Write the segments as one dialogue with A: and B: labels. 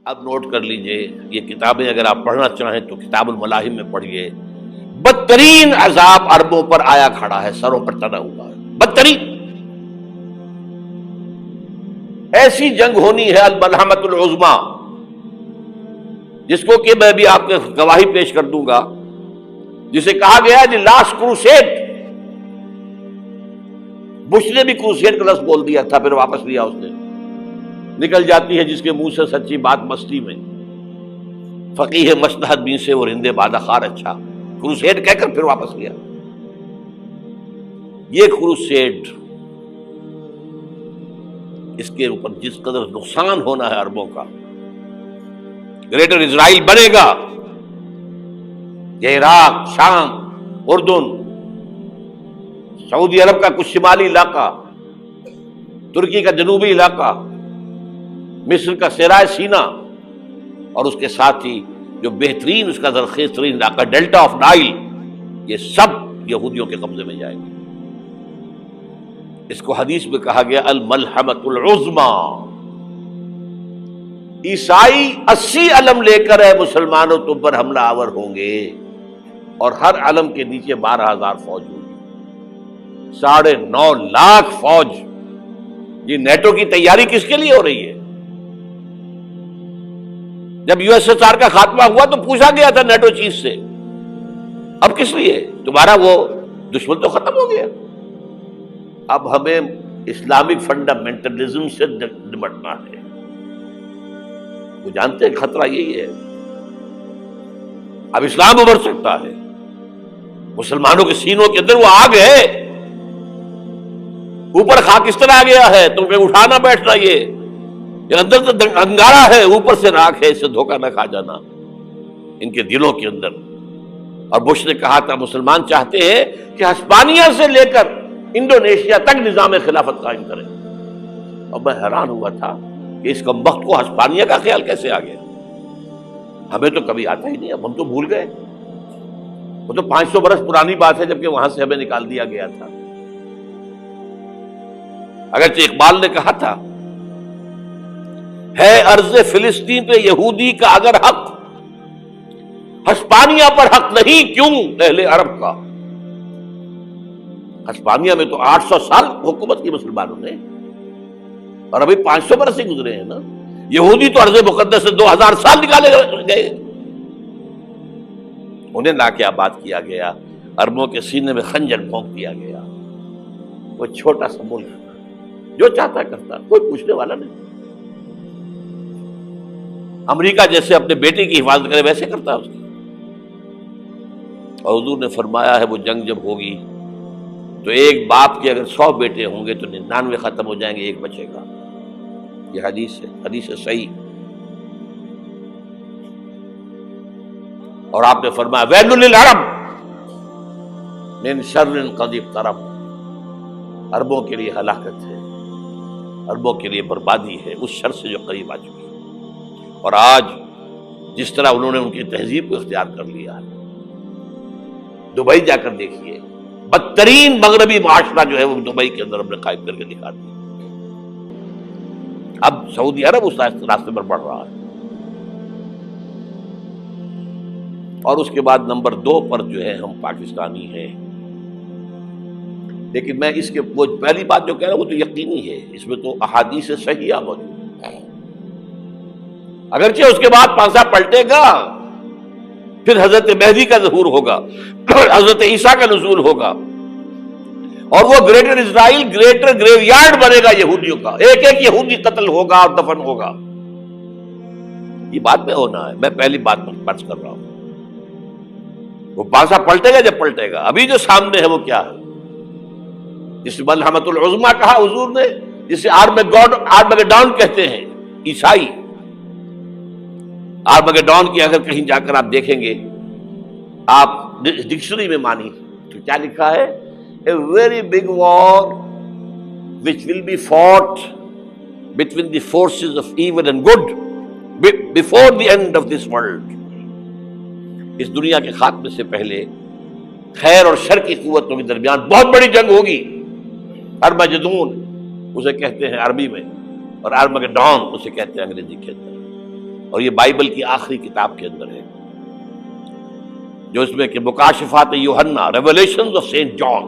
A: اب نوٹ کر لیجئے، یہ کتابیں اگر آپ پڑھنا چاہیں تو کتاب الملاحم میں پڑھیے. بدترین عذاب عربوں پر آیا کھڑا ہے، سروں پر تنا ہوا ہے، بدترین. ایسی جنگ ہونی ہے الملحمۃ العظمیٰ، جس کو کہ میں بھی آپ کے گواہی پیش کر دوں گا، جسے کہا گیا ہے دی لاسٹ کروسیڈ. بش نے بھی کروسیڈ کا لفظ بول دیا تھا، پھر واپس لیا اس نے. نکل جاتی ہے جس کے منہ سے سچی بات مستی میں. فقیہ مصلحت بین سے اور ہندے بادہ خار اچھا، کروسیڈ کہہ کر پھر واپس لیا. یہ کروسیڈ، اس کے اوپر جس قدر نقصان ہونا ہے عربوں کا. گریٹر اسرائیل بنے گا، یہ عراق، شام، اردن، سعودی عرب کا کچھ شمالی علاقہ، ترکی کا جنوبی علاقہ، مصر کا صحرائے سینا، اور اس کے ساتھ ہی جو بہترین اس کا زرخیز ترین علاقہ ڈیلٹا آف نائل، یہ سب یہودیوں کے قبضے میں جائے گا. اس کو حدیث میں کہا گیا الملحمۃ العظمیٰ. عیسائی 80 علم لے کر ہے مسلمانوں تم پر حملہ آور ہوں گے، اور ہر علم کے نیچے 12,000 فوج ہوگی. 9.5 لاکھ فوج. یہ نیٹو کی تیاری کس کے لیے ہو رہی ہے؟ جب یو ایس ایس آر کا خاتمہ ہوا تو پوچھا گیا تھا نیٹو چیف سے، اب کس لیے؟ تمہارا وہ دشمن تو ختم ہو گیا، اب ہمیں اسلامک فنڈامنٹلزم سے نمٹنا ہے. وہ جانتے ہیں خطرہ یہی ہے، اب اسلام ابھر سکتا ہے. مسلمانوں کے سینوں کے اندر وہ آگ ہے، اوپر خاکستر آ گیا ہے، تم پہ اٹھانا بیٹھنا. یہ اندر تو انگارہ ہے، اوپر سے راکھ ہے، اس سے دھوکہ نہ کھا جانا ان کے دلوں کے اندر. اور بش نے کہا تھا مسلمان چاہتے ہیں کہ ہسپانیہ سے لے کر انڈونیشیا تک نظام خلافت قائم کریں. اور میں حیران ہوا تھا کہ اس کمبخت کو ہسپانیہ کا خیال کیسے آ گیا. ہمیں تو کبھی آتا ہی نہیں، اب ہم تو بھول گئے. وہ تو 500 برس پرانی بات ہے جبکہ وہاں سے ہمیں نکال دیا گیا تھا. اگرچہ اقبال نے کہا تھا ہے ارض فلسطین پہ یہودی کا اگر حق، ہسپانیہ پر حق نہیں کیوں اہل عرب کا. ہسپانیہ میں تو 800 سال حکومت کی مسلمانوں نے، اور ابھی 500 برس سے گزرے ہیں نا. یہودی تو ارض مقدس سے 2000 سال نکالے گئے. انہیں لا کے آباد کیا گیا، عربوں کے سینے میں خنجر بھونک دیا گیا. وہ چھوٹا سا ملک جو چاہتا کرتا، کوئی پوچھنے والا نہیں. امریکہ جیسے اپنے بیٹے کی حفاظت کرے ویسے کرتا اس کی. اور حضور نے فرمایا ہے وہ جنگ جب ہوگی تو ایک باپ کے اگر 100 بیٹے ہوں گے تو 99 ختم ہو جائیں گے، ایک بچے گا. یہ حدیث ہے، حدیث ہے صحیح. اور آپ نے فرمایا ویل للعرب من شر قد اقترب. عربوں کے لیے ہلاکت ہے، عربوں کے لیے بربادی ہے اس شر سے جو قریب آ چکی ہے. اور آج جس طرح انہوں نے ان کی تہذیب کو اختیار کر لیا ہے، دبئی جا کر دیکھیے، بدترین مغربی معاشرہ جو ہے وہ دبئی کے اندر ہم نے قائم کر کے دکھا دیا. اب سعودی عرب اس راستے پر بڑھ رہا ہے. اور اس کے بعد نمبر 2 پر جو ہے ہم پاکستانی ہیں. لیکن میں اس کے وہ پہلی بات جو کہہ رہا ہوں وہ تو یقینی ہے، اس میں تو احادیث صحیحہ موجود ہے. اگرچہ اس کے بعد پانسا پلٹے گا، پھر حضرت مہدی کا ظہور ہوگا، حضرت عیسیٰ کا نزول ہوگا، اور وہ گریٹر اسرائیل گریٹر گریو یارڈ بنے گا یہودیوں کا. ایک ایک یہودی قتل ہوگا اور دفن ہوگا. یہ بات میں ہونا ہے، میں پہلی بات پر فرض کر رہا ہوں. وہ پانسا پلٹے گا جب پلٹے گا. ابھی جو سامنے ہے وہ کیا ہے؟ جس ملحمۃ العظمیٰ کہا حضور نے، جسے آرمگیڈون کہتے ہیں عیسائی. آرمگیڈون کی اگر کہیں جا کر آپ دیکھیں گے، آپ ڈکشنری میں مانی تو کیا لکھا ہے؟ A very big war which will be fought between the forces of evil and good before the end of this world. اس دنیا کے خاتمے سے پہلے خیر اور شر کی قوتوں کے درمیان بہت بڑی جنگ ہوگی. ارمجدون اسے کہتے ہیں عربی میں، اور آرمگیڈون اسے کہتے ہیں انگریزی کے اندر. اور یہ بائبل کی آخری کتاب کے اندر ہے، جو اس میں کہ مکاشفات یوحنا، ریولیشنز آف سینٹ جان.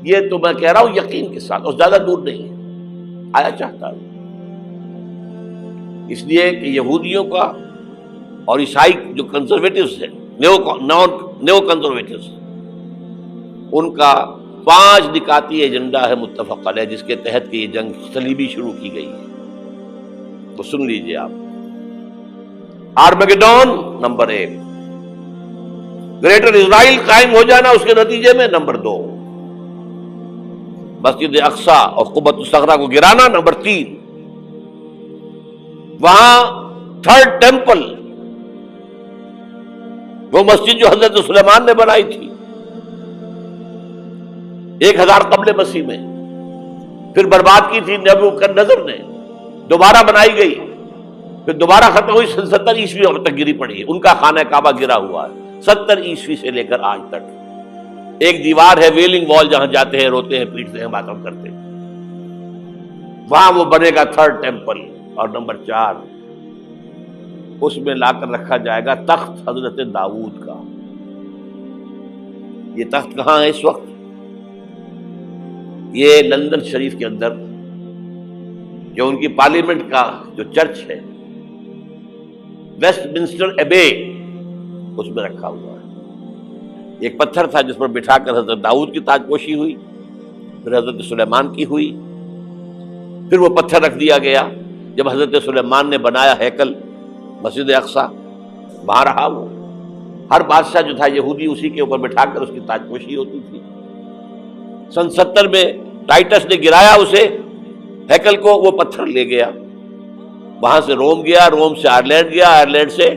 A: یہ تو میں کہہ رہا ہوں یقین کے ساتھ، اور زیادہ دور نہیں ہے، آیا چاہتا ہے. اس لیے کہ یہودیوں کا اور عیسائی جو کنزرویٹوز ہیں، نیو کنزرویٹوز، ان کا 5 نکاتی ایجنڈا ہے متفق علیہ، جس کے تحت کہ یہ جنگ صلیبی شروع کی گئی ہے. تو سن لیجئے آپ. آرمیگیڈون نمبر 1، گریٹر اسرائیل قائم ہو جانا اس کے نتیجے میں نمبر 2، مسجد اقصی اور قبۃ الصخرہ کو گرانا نمبر 3، وہاں 3rd ٹیمپل، وہ مسجد جو حضرت سلیمان نے بنائی تھی 1000 قبل مسیح میں، پھر برباد کی تھی نبوکدنضر نے، دوبارہ بنائی گئی، پھر دوبارہ ختم ہوئی 70 عیسوی تک گری پڑی ہے. ان کا خانہ کعبہ گرا ہوا ہے 70 عیسوی سے لے کر آج تک. ایک دیوار ہے ویلنگ وال، جہاں جاتے ہیں، روتے ہیں، پیٹتے ہیں، ماتم کرتے ہیں، وہاں وہ بنے گا 3rd ٹیمپل. اور نمبر 4، اس میں لا کر رکھا جائے گا تخت حضرت داؤد کا. یہ تخت کہاں ہے اس وقت؟ یہ لندن شریف کے اندر، جو ان کی پارلیمنٹ کا جو چرچ ہے، ویسٹ منسٹر ایبے، اس میں رکھا ہوا ہے. ایک پتھر تھا جس پر بٹھا کر حضرت داؤد کی تاج پوشی ہوئی، پھر حضرت سلیمان کی ہوئی، پھر وہ پتھر رکھ دیا گیا جب حضرت سلیمان نے بنایا ہیکل مسجد اقصی، وہاں رہا وہ. ہر بادشاہ جو تھا یہودی اسی کے اوپر بٹھا کر اس کی تاج پوشی ہوتی تھی. سن 70 میں ٹائٹس نے گرایا اسے، ہیکل کو، وہ پتھر لے گیا، وہاں سے روم گیا، روم سے آئرلینڈ گیا، آئرلینڈ سے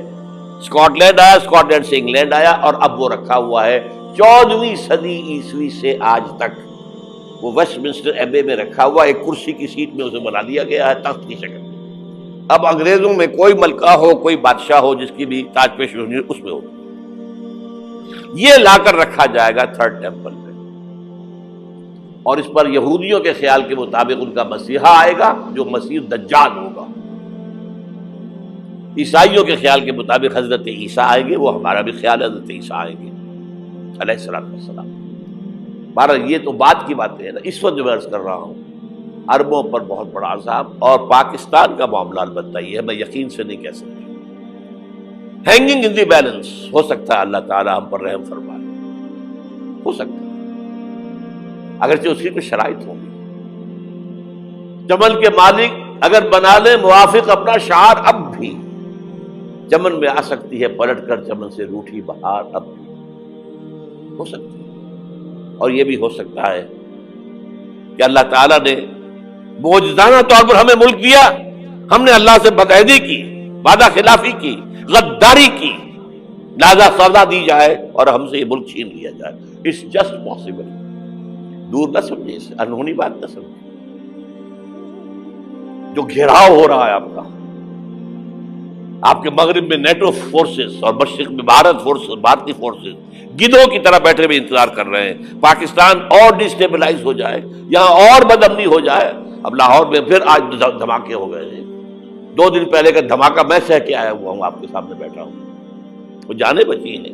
A: اسکاٹ لینڈ آیا، اسکاٹ لینڈ سے انگلینڈ آیا، اور اب وہ رکھا ہوا ہے 14ویں صدی عیسوی سے آج تک. وہ ویسٹ منسٹر ایبے میں رکھا ہوا، ایک کرسی کی سیٹ میں اسے بنا دیا گیا ہے تخت کی شکل میں. اب انگریزوں میں کوئی ملکہ ہو، کوئی بادشاہ ہو جس کی بھی تاج پوشی ہونی اس میں ہو. یہ لا کر رکھا جائے گا 3rd ٹیمپل میں، اور اس پر یہودیوں کے خیال کے مطابق ان کا مسیحا آئے گا جو مسیح دجال ہوگا. عیسائیوں کے خیال کے مطابق حضرت عیسیٰ آئیں گے، وہ ہمارا بھی خیال ہے حضرت عیسیٰ آئیں گے علیہ السلام. بہرحال یہ تو بعد کی باتیں ہیں نا. اس وقت جو میں عرض کر رہا ہوں، عربوں پر بہت بڑا عذاب، اور پاکستان کا معاملہ البتہ یہ ہے، میں یقین سے نہیں کہہ سکتا. ہینگنگ ان دی بیلنس، ہو سکتا ہے اللہ تعالی ہم پر رحم فرمائے، ہو سکتا ہے، اگرچہ اس کی کوئی شرائط ہوگی. چمن کے مالک اگر بنا لیں موافق اپنا شعار، اب بھی چمن میں آ سکتی ہے پلٹ کر چمن سے روٹھی بہار، اب بھی ہو سکتی ہے. اور یہ بھی ہو سکتا ہے کہ اللہ تعالیٰ نے معجزانہ طور پر ہمیں ملک دیا، ہم نے اللہ سے بدعہدی کی، وعدہ خلافی کی، غداری کی، لہذا سزا دی جائے اور ہم سے یہ ملک چھین لیا جائے. It's just possible. دور نہ سمجھے اسے، انہونی بات نہ سمجھے. جو گھیراؤ ہو رہا ہے آپ کے مغرب میں نیٹو فورسز اور مشرق میں بھارتی فورسز گدھوں کی طرح بیٹھے ہوئے انتظار کر رہے ہیں پاکستان اور ڈسٹیبلائز ہو جائے، یہاں اور بدامنی ہو جائے. اب لاہور میں پھر آج دھماکے ہو گئے ہیں. 2 دن پہلے کا دھماکہ میں سہ کے آیا ہوا ہوں، آپ کے سامنے بیٹھا ہوں. وہ جانے بچی ہیں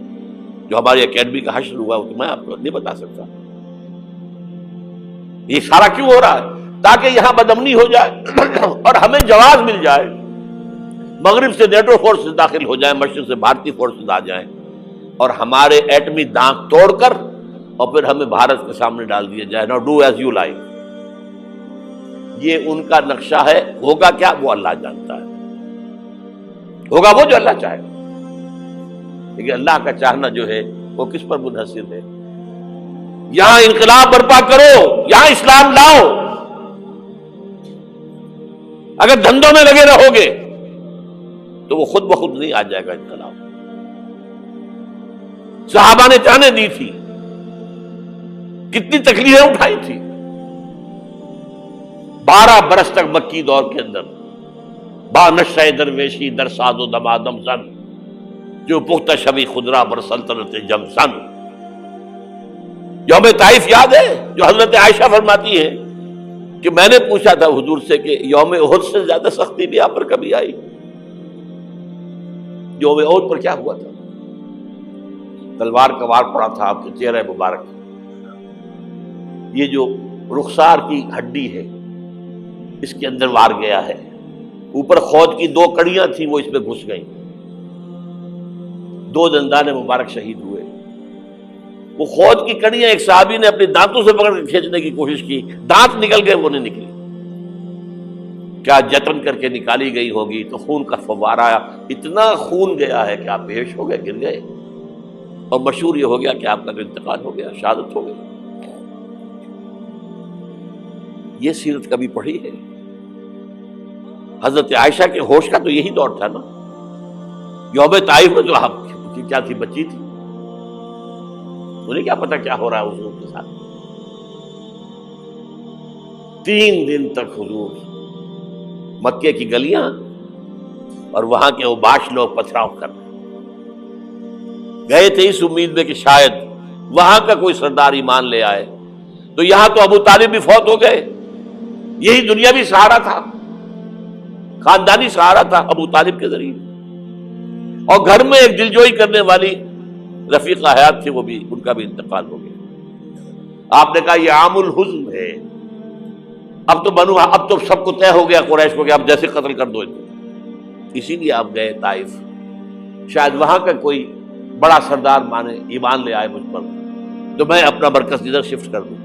A: جو ہماری اکیڈمی کا حشر ہوا، تو میں آپ کو نہیں بتا سکتا. یہ سارا کیوں ہو رہا ہے؟ تاکہ یہاں بدامنی ہو جائے اور ہمیں جواز مل جائے. مغرب سے نیٹو فورسز داخل ہو جائیں، مشرق سے بھارتی فورسز آ جائیں، اور ہمارے ایٹمی دانت توڑ کر اور پھر ہمیں بھارت کے سامنے ڈال دیا جائے. نو ڈو ایز یو لائک. یہ ان کا نقشہ ہے. ہوگا کیا وہ اللہ جانتا ہے. ہوگا وہ جو اللہ چاہے. لیکن اللہ کا چاہنا جو ہے وہ کس پر منحصر ہے؟ یہاں انقلاب برپا کرو، یہاں اسلام لاؤ. اگر دھندوں میں لگے رہو گے تو وہ خود بخود نہیں آ جائے گا انقلاب. صحابہ نے جانیں دی تھی، کتنی تکلیفیں اٹھائی تھی. 12 برس تک مکی دور کے اندر با نشہ درویشی در ساز و دمادم زن، جو پختہ شبی خدرہ بر سلطنت جنگ سن. یوم طائف یاد ہے جو حضرت عائشہ فرماتی ہے کہ میں نے پوچھا تھا حضور سے کہ یوم احد سے زیادہ سختی بھی آپ پر کبھی آئی؟ یوم احد پر کیا ہوا تھا؟ تلوار کا وار پڑا تھا آپ کے چہرہ مبارک، یہ جو رخسار کی ہڈی ہے اس کے اندر وار گیا ہے، اوپر خود کی 2 کڑیاں تھیں وہ اس میں گھس گئیں، 2 دندان مبارک شہید ہوئے۔ وہ خود کی کڑیاں ایک صحابی نے اپنے دانتوں سے پکڑ کے کھینچنے کی کوشش کی، دانت نکل گئے، وہ نہیں نکلی، کیا جتن کر کے نکالی گئی ہوگی تو خون کا فوارہ آیا، اتنا خون گیا ہے کہ آپ بے ہوش ہو گئے، گر گئے، اور مشہور یہ ہو گیا کہ آپ کا انتقال ہو گیا، شہادت ہو گئی۔ یہ سیرت کبھی پڑھی ہے؟ حضرت عائشہ کے ہوش کا تو یہی دور تھا نا، یوم طائف میں تو آپ کی کیا تھی، بچی تھی، انہیں کیا پتا کیا ہو رہا ہے حضور کے ساتھ۔ 3 دن تک حضور مکے کی گلیاں اور وہاں کے اوباش لوگ پتھراؤ کر رہے گئے تھے اس امید میں کہ شاید وہاں کا کوئی سردار ایمان لے آئے، تو یہاں تو ابو طالب بھی فوت ہو گئے، یہی دنیاوی سہارا تھا، خاندانی سہارا تھا ابو طالب کے ذریعے، اور گھر میں ایک دلجوئی کرنے والی رفیقہ حیات تھی، وہ بھی، ان کا بھی انتقال ہو گیا۔ آپ نے کہا یہ عام الحزن ہے، اب تو سب کو طے ہو گیا قریش کو کہ اب جیسے قتل کر دو ان کو، اسی لیے آپ گئے طائف، شاید وہاں کا کوئی بڑا سردار مانے، ایمان لے آئے مجھ پر، تو میں اپنا مرکز ادھر شفٹ کر دوں۔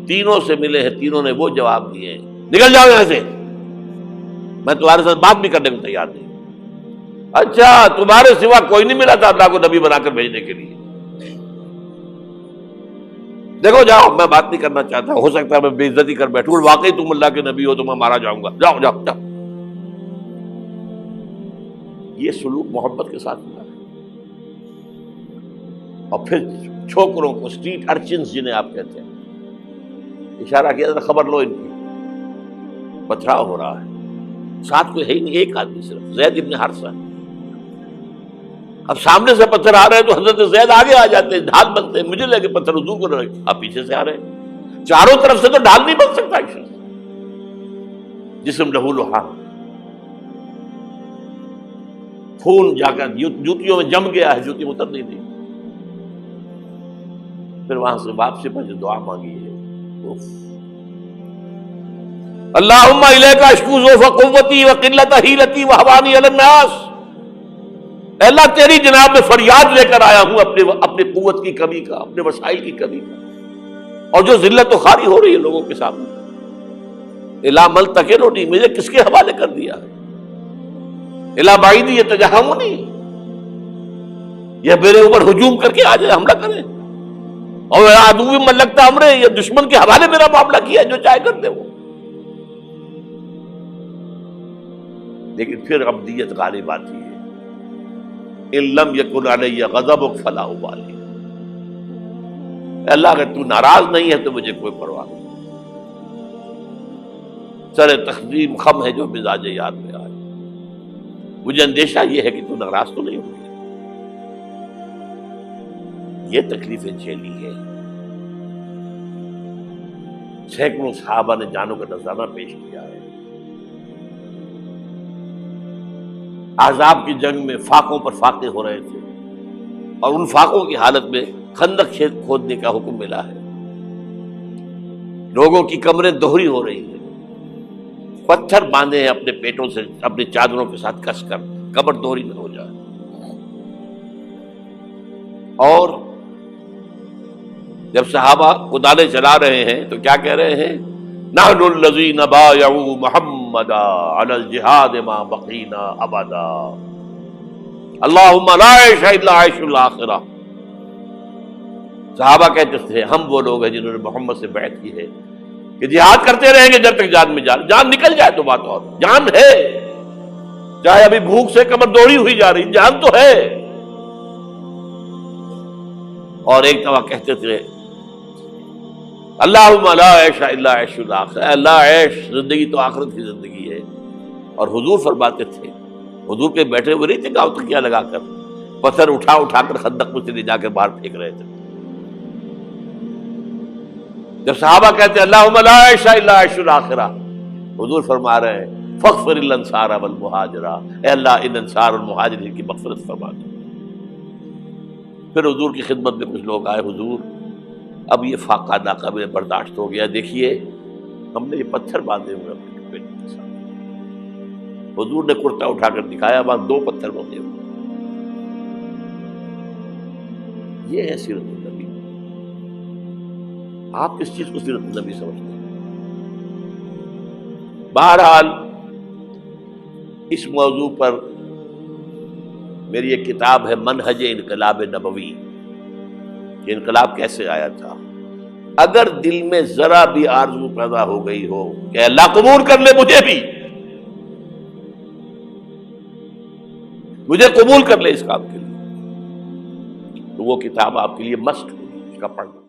A: تینوں سے ملے ہیں، تینوں نے وہ جواب دیے ہیں، نکل جاؤ یہاں سے، میں تمہارے ساتھ بات بھی کرنے کو تیار نہیں۔ اچھا، تمہارے سوا کوئی نہیں ملا تھا اللہ کو نبی بنا کر بھیجنے کے لیے؟ دیکھو جاؤ، میں بات نہیں کرنا چاہتا، ہو سکتا ہے میں بے عزتی کر بیٹھوں، واقعی تم اللہ کے نبی ہو تو میں مارا جاؤں گا، جاؤ جاؤ جاؤ۔ یہ سلوک محبت کے ساتھ ہوا ہے۔ اور پھر چھوکروں کو، اسٹریٹ ارچنز جنہیں آپ کہتے ہیں، اشارہ کیا تھا، خبر لو ان کی، پتھراؤ ہو رہا ہے، ساتھ کوئی ہے ہی نہیں، ایک آدمی صرف، زید ابن حارثہ۔ اب سامنے سے پتھر آ رہے ہیں تو حضرت زید آگے آ جاتے ہیں، ڈھال بنتے ہیں، مجھے لگے پتھر حضور کو رہے، آپ پیچھے سے آ رہے ہیں، چاروں طرف سے تو ڈھال نہیں بن سکتا، جسم لہو لہا، خون جا کر جوتیوں میں جم گیا ہے، جوتی اتر نہیں دی۔ پھر وہاں سے واپسی پر جو دعا مانگی ہے، اللہم الیک اشکو ضعف قوتی وقلت حیلتی وہوانی علی الناس، اے اللہ تیری جناب میں فریاد لے کر آیا ہوں اپنی قوت کی کمی کا، اپنے وسائل کی کمی کا، اور جو ذلت و خواری ہو رہی ہے لوگوں کے سامنے، الا ملتقننی، مجھے کس کے حوالے کر دیا ہے، الا بعیدی یتجہمنی، یہ میرے اوپر ہجوم کر کے آ جائے، حملہ کرے، اور عدو من لگتا امرے، یہ دشمن کے حوالے میرا معاملہ کیا ہے، جو چاہے کر دے وہ۔ لیکن پھر عبدیت غالب آتی ہے، ان لم یکن علی غضبک فلا ابالی، اللہ اگر تو ناراض نہیں ہے تو مجھے کوئی پرواہ نہیں، سر تقدیم خم ہے جو مزاج یاد میں آئے، مجھے اندیشہ یہ ہے کہ تو ناراض تو نہیں ہوئی، یہ تکلیفیں جھیلی ہے۔ سینکڑوں صحابہ نے جانوں کا نذرانہ پیش کیا ہے، احزاب کی جنگ میں فاقوں پر فاقے ہو رہے تھے، اور ان فاقوں کی حالت میں خندق کھودنے کا حکم ملا ہے، لوگوں کی کمریں دوہری ہو رہی ہیں، پتھر باندھے ہیں اپنے پیٹوں سے، اپنی چادروں کے ساتھ کس کر کمر دوہری نہ ہو جائے، اور جب صحابہ کدالیں چلا رہے ہیں تو کیا کہہ رہے ہیں، نحن الذین بایعوا محمدا علی الجہاد ما بقینا ابدا، اللہم لا عیش الا عیش الاخرہ۔ صحابہ کہتے تھے ہم وہ لوگ ہیں جنہوں نے محمد سے بیعت کی ہے کہ جہاد کرتے رہیں گے جب تک جان میں جان نکل جائے تو بات، اور جان ہے، چاہے ابھی بھوک سے کمر دوڑی ہوئی جا رہی، جان تو ہے۔ اور ایک دفعہ کہتے تھے اللہم لا عیش الا عیش الاخرہ، اللہ عیش، زندگی تو آخرت کی زندگی ہے۔ اور حضور فرماتے تھے، حضور کے بیٹھے ہوئے نہیں تھے گاؤں تکیہ لگا کر، پتھر اٹھا اٹھا کر خندق میں سے لے جا کر باہر پھینک رہے تھے، جب صحابہ کہتے ہیں اللہم لا عیش الا عیش الاخرہ، حضور فرما رہے ہیں فاغفر الانصار والمہاجرہ، اے اللہ ان انصار اور مہاجرین کی مغفرت فرما دو۔ پھر حضور کی خدمت میں کچھ لوگ آئے، حضور اب یہ فاقہ ناقابل برداشت ہو گیا، دیکھیے ہم نے یہ پتھر باندھے ہوئے اپنے پیٹ کے ساتھ۔ حضور نے کرتا اٹھا کر دکھایا، وہاں 2 پتھر باندھے ہوئے۔ یہ ہے سیرت النبی۔ آپ کس چیز کو سیرت النبی سمجھتے ہیں؟ بہرحال اس موضوع پر میری ایک کتاب ہے منہج انقلاب نبوی، کہ انقلاب کیسے آیا تھا۔ اگر دل میں ذرا بھی آرزو پیدا ہو گئی ہو کہ اللہ قبول کر لے مجھے قبول کر لے اس کام کے لیے، تو وہ کتاب آپ کے لیے مسٹ ہوگی، اس کا پڑھنا۔